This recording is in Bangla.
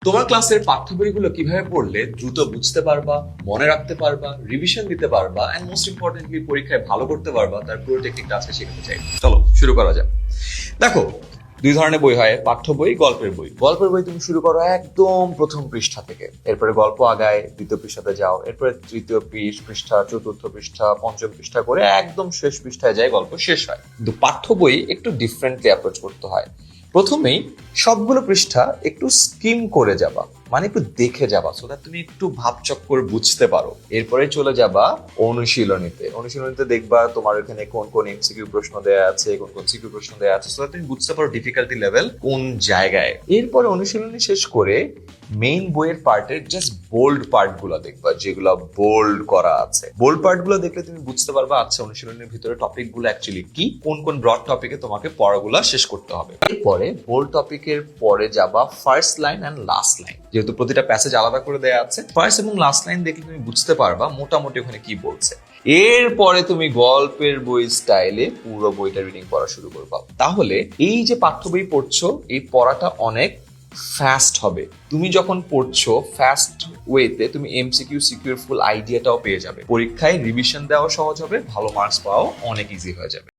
তোমার ক্লাসের পাঠ্য বইগুলো কিভাবে পড়লে দ্রুত বুঝতে পারবা, মনে রাখতে পারবা, রিভিশন দিতে পারবা এন্ড মোস্ট ইম্পর্টেন্টলি পরীক্ষায় ভালো করতে পারবা, তার পুরো টেকনিকটা আজকে শেখাতে চাই। চলো শুরু করা যাক। দেখো, দুই ধরনের বই হয়, পাঠ্য বই, গল্পের বই। গল্পের বই তুমি শুরু করো একদম প্রথম পৃষ্ঠা থেকে, এরপরে গল্প আগায়, দ্বিতীয় পৃষ্ঠাতে যাও, এরপরে তৃতীয় পৃষ্ঠা, চতুর্থ পৃষ্ঠা, পঞ্চম পৃষ্ঠা করে একদম শেষ পৃষ্ঠায় যায় গল্প শেষ হয়। কিন্তু পাঠ্য বই একটু ডিফারেন্টলি অ্যাপ্রোচ করতে হয়। প্রথমেই সবগুলো পৃষ্ঠা একটু স্কিম করে যাবা, মানে একটু দেখে যাবা, সো দ্যাট তুমি একটু ভাবচক্কর বুঝতে পারো। এরপরে চলে যাবা অনুশীলনীতে। অনুশীলনীতে দেখবা তোমার এখানে কোন কোন এমসিকিউ প্রশ্ন দেয়া আছে, কোন কোন সিকিউ প্রশ্ন দেয়া আছে, সো দ্যাট তুমি বুঝতে পারো ডিফিকাল্টি লেভেল কোন জায়গায়। এরপরে অনুশীলনী শেষ করে মেইন বইয়ের পার্টের জাস্ট বোল্ড পার্ট গুলো দেখবা, যেগুলো বোল্ড করা আছে। বোল্ড পার্ট গুলো দেখলে তুমি বুঝতে পারবা আচ্ছা অনুশীলনের ভিতরে টপিক গুলো অ্যাকচুয়ালি কি, কোন কোন ব্রড টপিকে তোমাকে পড়াগুলা শেষ করতে হবে। এরপরে বোল্ড টপিকের পরে যাবা first line and last line, যেহেতু প্রতিটা প্যাসেজ আলাদা করে দেয়া আছে। ফার্স্ট এবং লাস্ট লাইন দেখলে তুমি বুঝতে পারবা মোটামুটি ওখানে কি বলছে। এরপরে তুমি গল্পের বই স্টাইলে পুরো বইটা রিডিং পড়া শুরু করবা। তাহলে এই যে পাঠ্য বই পড়ছো, এই পড়াটা অনেক ফাস্ট হবে। তুমি যখন পড়ছো ফাস্ট ওয়েতে, তুমি এমসিকিউ সিকিউর ফুল আইডিয়াটাও পেয়ে যাবে। পরীক্ষায় রিভিশন দেওয়া সহজ হবে, ভালো মার্কস পাওয়াও অনেক ইজি হয়ে যাবে।